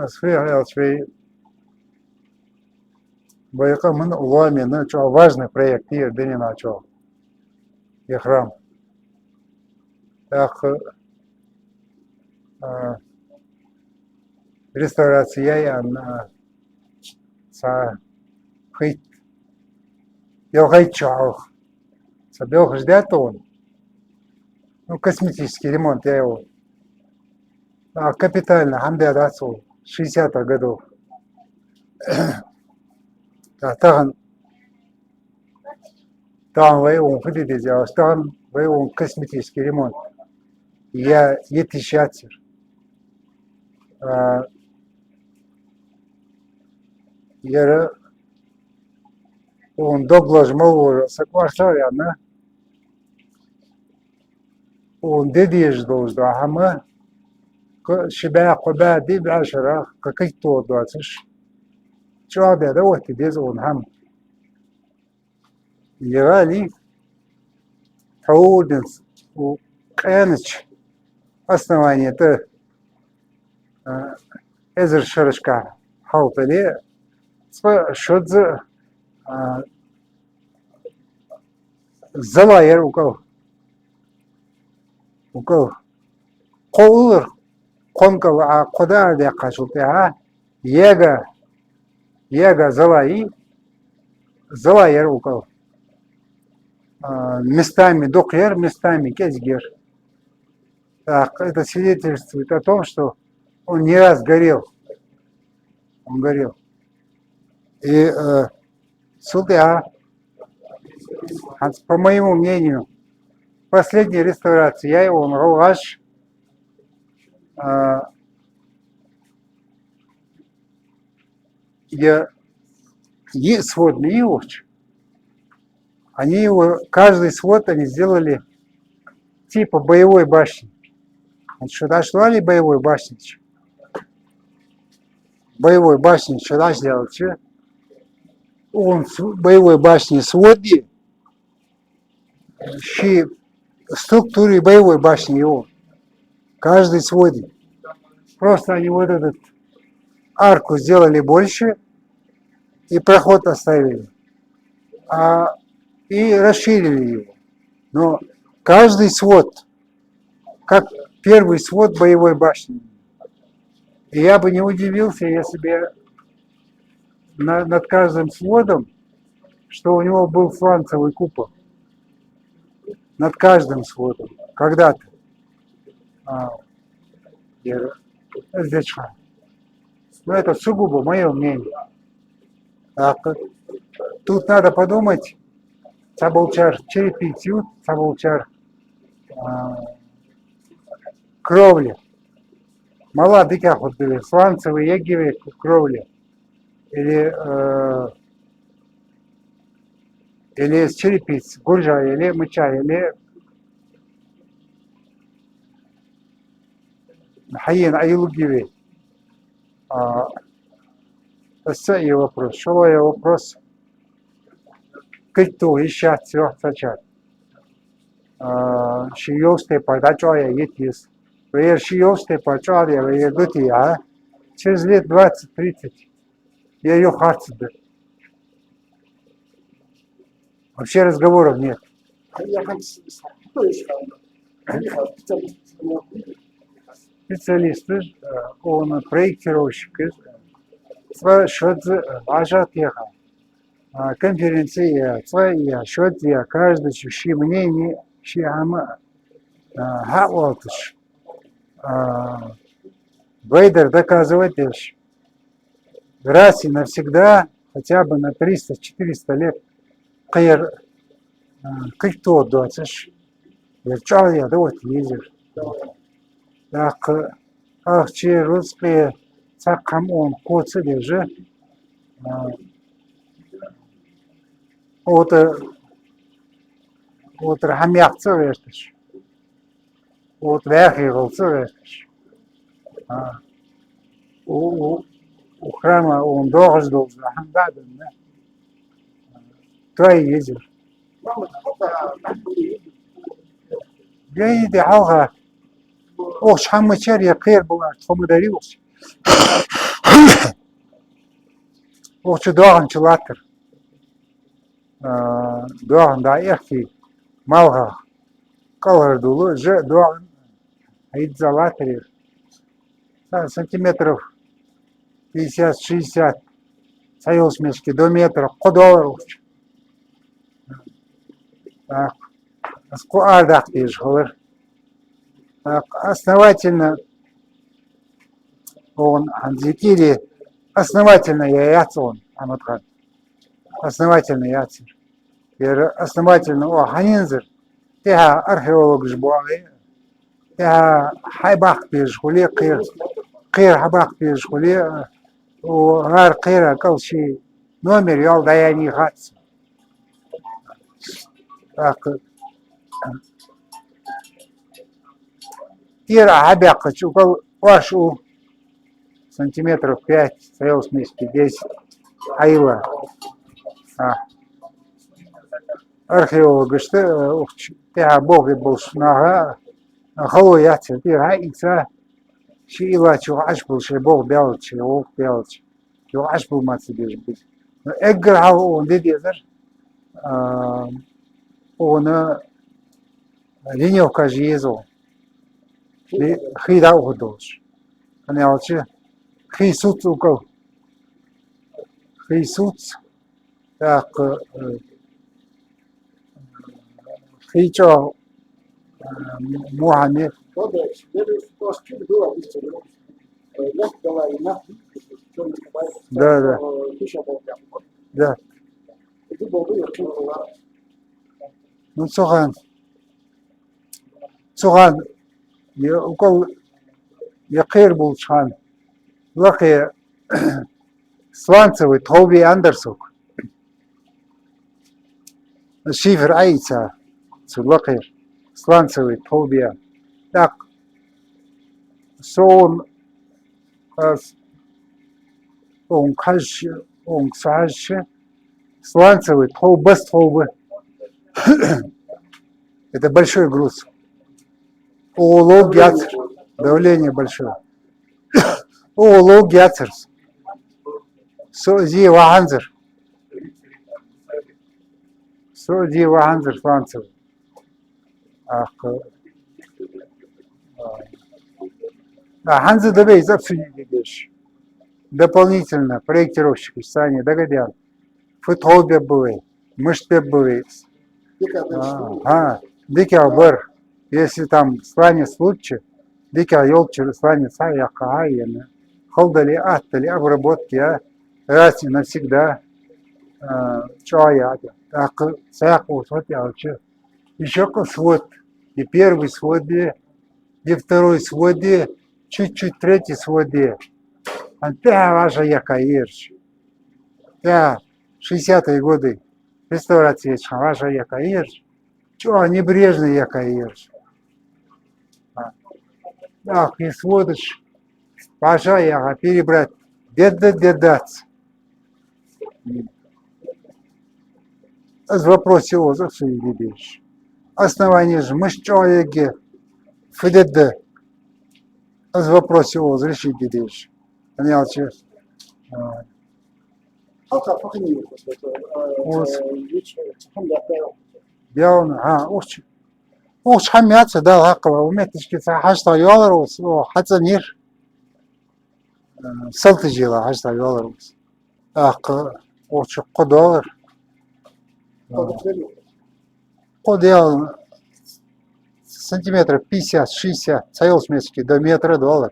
Сфералчвей Баякамын Уамина, что важный проект и Денина, что и храм. Так реставрация на са хит я хочу собел ждет он. Ну, косметический ремонт я его. Капитально, хамде дацу 60-х годов. Там воевал, хотите делать, там воевал косметический ремонт. Я етишатер. Я он доблаж мову сакварсаря, на он дедиш должен, а мы شبه قبادي بعشرة ككيتو دواتش شو هذا وقت بيزون هم يغالي تعودنس وكانش основание то эзер шарышка халтали шодзы залайер укол қолыр конкова куда де кашылтыга ега залайер укол местами докер, местами кезгер. Так, это свидетельствует о том, что он не раз горел. Он горел. И сюда, по моему мнению, последняя реставрация, я его аж сводный ивоч. Они его, каждый свод они сделали типа боевой башни. Сюда шлали боевой башни. Боевой башни сюда сделал. Он боевой башни своди. В структуре боевой башни его. Каждый своди. Просто они вот этот арку сделали больше и проход оставили. И расширили его. Но каждый свод, как первый свод боевой башни. И я бы не удивился, если бы над каждым сводом, что у него был фланцевый купол. Над каждым сводом. Когда-то. Но это сугубо мое мнение. Тут надо подумать, Сабулчар черепицю, Сабулчар кровли. Мала диках вот были, сланцевые егивые кровли. Или из черепиц, гуржа, или мыча, или хаин айлугивые. Это и вопрос. Что я вопрос? Кто еще все сачат? Шиёсте подачая етис. Вы шиёсте подачая вы едете, а? Через лет 20-30 я ее хатсбе. Вообще разговоров нет. Специалисты, он проектировщик, что важат ехал. Конференция, своя, что-то, каждый чужие мнение, чьяма, хавалтыш. Вейдер доказывает лишь раз и навсегда, хотя бы на 300-400 лет, кто дотыш, верчал я, да вот лизер. Так, че русские, цакам он, коцы держи, вот хамяк цевештыш, вот вяхивал цевештыш. У храма он должен, хамдаден, да? Твои ездишь. Я иди, алга. Ош хамычар я кэр была, тому дарился. Охчу доғанчы латыр. Доған да яқти малға қалғыр дулы жы доған айдза латыр. Сантиметров 50-60 союз мешки до метра $100. Аску ардах тиж говор. Основательно он анзикири основательно я яцон аматхан. Основательно яцер. Основательно о ханинзер. Теха археолог жбуали. Теха хайбах тиж хули қир хабах тиж хули. У гар қира калши номер ял даяни хац. Так. Тира хабяка чукал вашу сантиметров 5, союз вместе 10. Айла. Археолог что теха бог был шнага. Хало яцер. Тира икса шиила чуаш был ше бог белч, бог белч. Чуаш был мацебеж быть. Эггер хал он дедезер. Он линейка жезл. Хида уходож. Они алчи хисуц укол. Хисуц. Так хичо Мухаммед. Да, да. Да. Ну, Цуган, укол якир был чхан, лахе сланцевый Тоби Андерсук, шифр айца, лахе сланцевый Тоби. Так, сон, он каш, он саш, сланцевый Тобы. Это большой груз. Улог яцер. Давление большое. Улог яцер. Сози ваханзер. Сози ваханзер францевый. Ханзы дабей запсудили вещи. Дополнительно проектировщики сами догадят. Футхолбе были, мышпе были. Дикя бар, если там сланец лучше, дикя елчер сланец яхааяны, холдали аттали обработки, раз и навсегда чая. Так сяку вот ялче. Еще свод, и первый своде, и второй своде, чуть-чуть третий своде. А та ваша якаирш. Та 60-е годы. Реставрация ваша якаирш. Чё, небрежный якаирш. Так, и сводишь. Ваша яка перебрать. Дедаться. С вопросе о засуе видишь. Основание же мы человеки. ФДД. С вопросе о разрешить видишь. Понял, че? Белна, уж хамятся, да, лакова, уметочки, хашта яларус, хацанир, салтыжила, хашта яларус. Ах, уж $1. Кодел сантиметров 50-60, союз месяцки до $1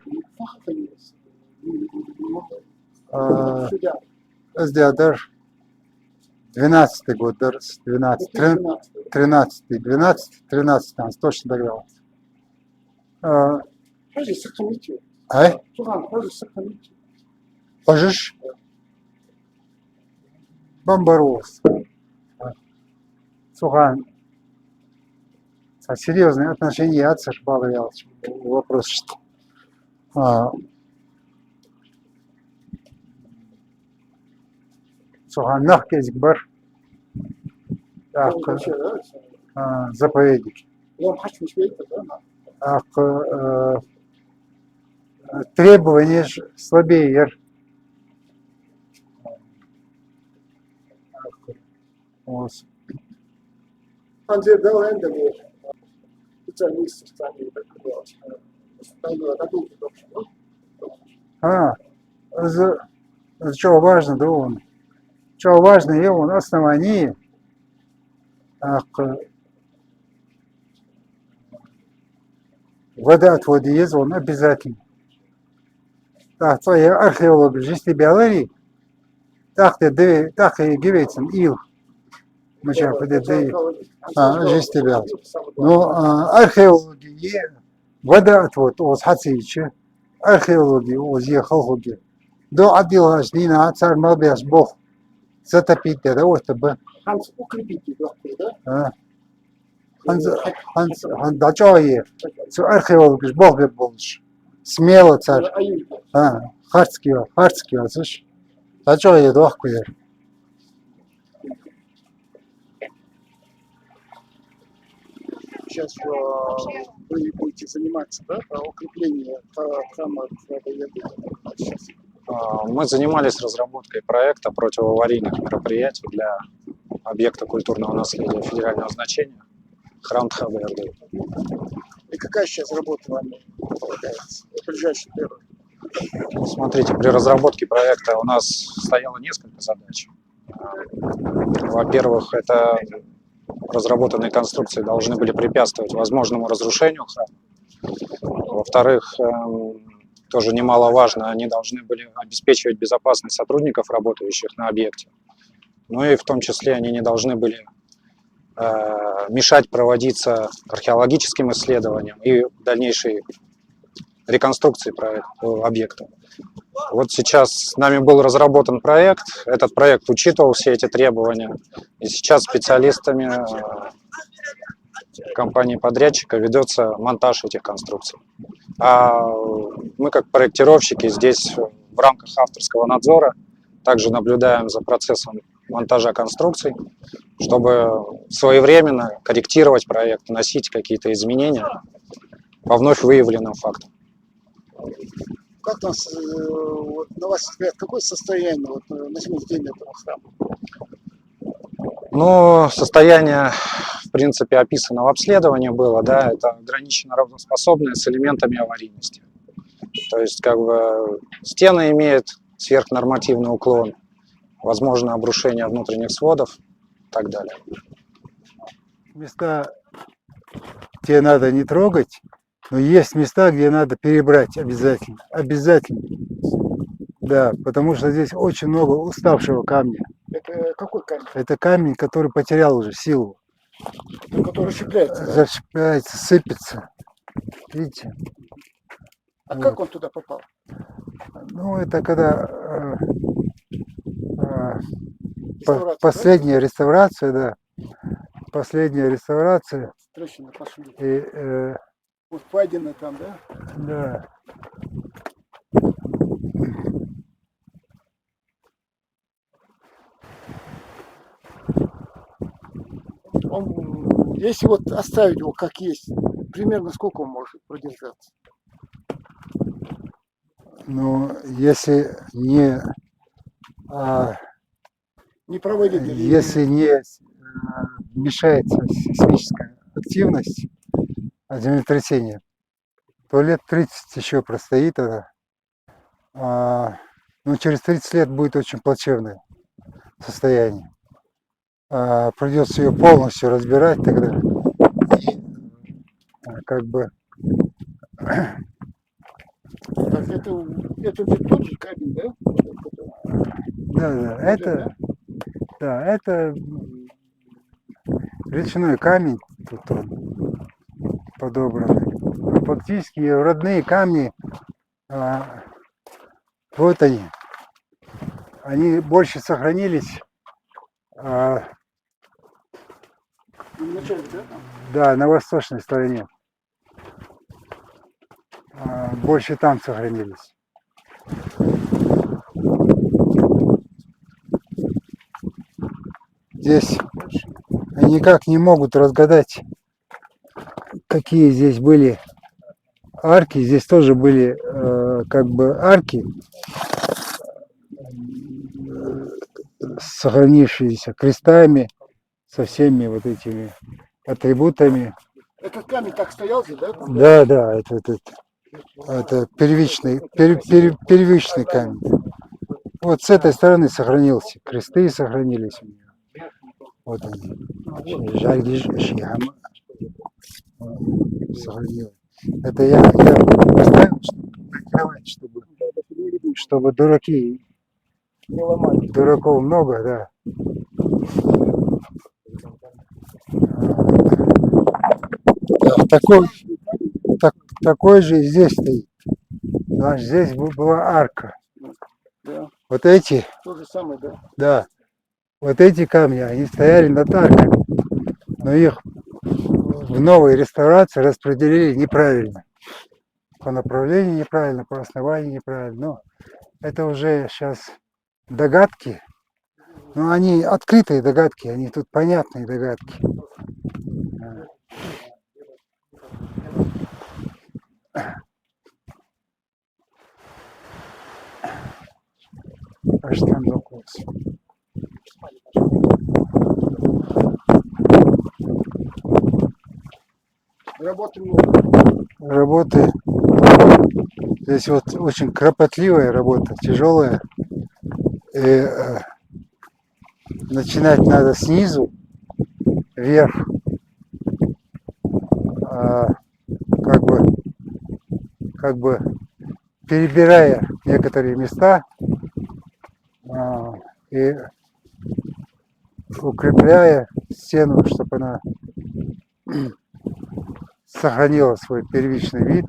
SDR 12-й год, 13-й, там точно догадался. Пожишь? Бомбарос. Сухан. Серьезные отношения отца Балович. Вопрос, что Сухан нахкезик бар. Так, заповедники. Так, требования слабее. Вот. Андрей Беленда специалист в стране, так сказать. Что важно, да, он. Что важно, и он основание, водоотвод есть, он обязательно. Так, твоя археология, жизнь биологии, так и говорится, ил. Мы сейчас подойдем. Жизнь биологии. Но археология, водоотвод, оз хацичи, археология, оз ехалхоги. До отдела жнина, царь Малбеш, Бог, затопить это, вот бы. Ханс укрепитель, да? Ханс, да что е? Археолог, Бог бы больше. Смело царь. Харцкий, слышь. Да что я дохкую? Сейчас вы будете заниматься, да, укреплением храма сейчас. Мы занимались разработкой проекта противоаварийных мероприятий для объекта культурного наследия федерального значения храм Тхавэрды. И какая сейчас работа вам полагается в ближайший период? Смотрите, при разработке проекта у нас стояло несколько задач. Во-первых, это разработанные конструкции должны были препятствовать возможному разрушению храма. Во-вторых, тоже немаловажно, они должны были обеспечивать безопасность сотрудников, работающих на объекте. Ну и в том числе они не должны были мешать проводиться археологическим исследованиям и дальнейшей реконструкции объекта. Вот сейчас нами был разработан проект, этот проект учитывал все эти требования, и сейчас специалистами компании-подрядчика ведется монтаж этих конструкций. А мы, как проектировщики, здесь в рамках авторского надзора также наблюдаем за процессом монтажа конструкций, чтобы своевременно корректировать проект, вносить какие-то изменения по вновь выявленным фактам. Как на ваш взгляд, какое состояние на сегодняшний день этого храма? Ну, состояние, в принципе, описано в обследовании было, да, это ограниченно работоспособное с элементами аварийности. То есть, как бы, стены имеют сверхнормативный уклон, возможно обрушение внутренних сводов и так далее. Места, где надо не трогать, но есть места, где надо перебрать обязательно. Обязательно. Да, потому что здесь очень много уставшего камня. Это какой камень? Это камень, который потерял уже силу. Который расщепляется, да? Расщепляется, сыпется. Видите? А вот. Как он туда попал? Ну, это когда последняя реставрация, да. Последняя реставрация. Трещины пошли. И, вот впадина там, да? Да. Если вот оставить его как есть, примерно сколько он может продержаться? Ну, если не проводить, если не мешается сейсмическая активность от землетрясения, то лет 30 еще простоит это. Но через 30 лет будет очень плачевное состояние. Придется ее полностью разбирать тогда. И как бы... Так, это тот же камень, да? Да, это речной камень, тут он подобранный. Фактически родные камни, вот они больше сохранились. Да, на восточной стороне. Больше там сохранились. Здесь никак не могут разгадать, какие здесь были арки. Здесь тоже были как бы арки, сохранившиеся крестами, со всеми вот этими атрибутами. Этот камень так стоял же, да? Да, это первичный камень. Вот с этой стороны сохранился, кресты сохранились у него. Вот они. Сохранилось. Это я поставил, чтобы прикрывать, чтобы дураков много, да. Такой же и здесь стоит. Значит, здесь была арка. Да. Вот эти, То же самое, да? да, вот эти камни, они стояли над аркой, но их в новой реставрации распределили неправильно. По направлению неправильно, по основанию неправильно. Но это уже сейчас догадки. Но они открытые догадки, они тут понятные догадки. А что там вопрос? Работы много. Работы. Здесь вот очень кропотливая работа, тяжелая. И начинать надо снизу вверх. Как бы перебирая некоторые места и укрепляя стену, чтобы она сохранила свой первичный вид.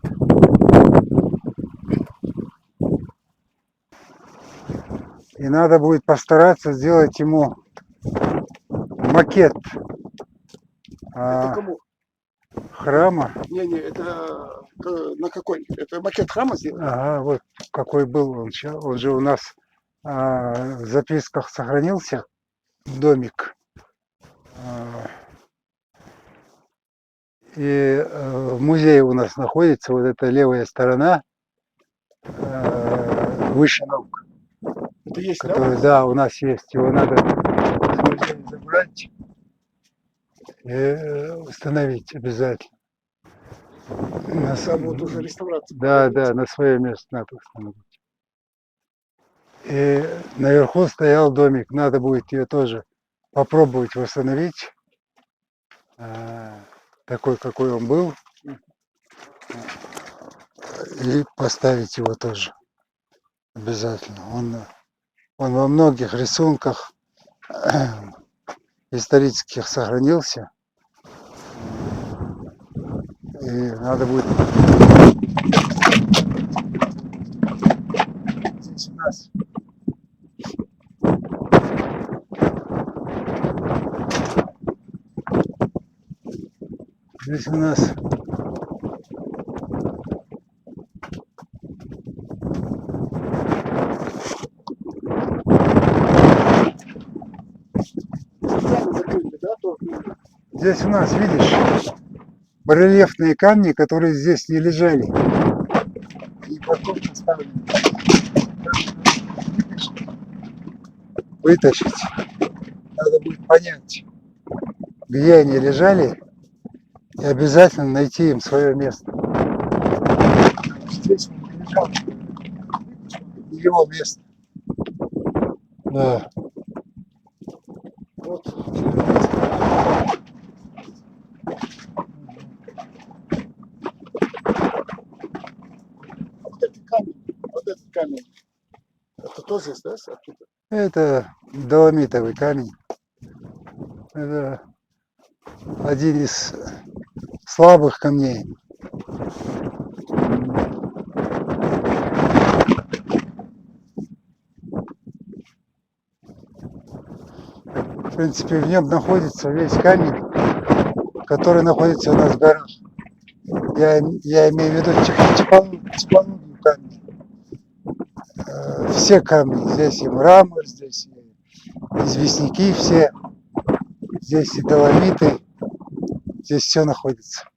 И надо будет постараться сделать ему макет Это кому? храма. Не, это на какой? Это макет храма сделан? Ага, вот какой был он. Он же у нас в записках сохранился, домик. И в музее у нас находится вот эта левая сторона, выше ног. Это есть, Который, да, у нас есть. Его надо с музея забрать и установить обязательно. Там вот уже реставрация. Да, на свое место надо установить. И наверху стоял домик. Надо будет ее тоже попробовать восстановить. Такой, какой он был. И поставить его тоже обязательно. Он во многих рисунках исторических сохранился. И надо будет здесь у нас здесь у нас, видишь, барельефные камни, которые здесь не лежали. И потом поставлены. Вытащить. Надо будет понять, где они лежали, и обязательно найти им свое место. Здесь он не лежал. Его место. Да. Вот. Вот этот камень. Это тоже есть, да, оттуда? Это доломитовый камень. Это один из слабых камней. В принципе, в нем находится весь камень, который находится у нас в горах. Я имею в виду типологию камня. Все камни. Здесь и мрамор, здесь и известняки все. Здесь и доломиты. Здесь все находится.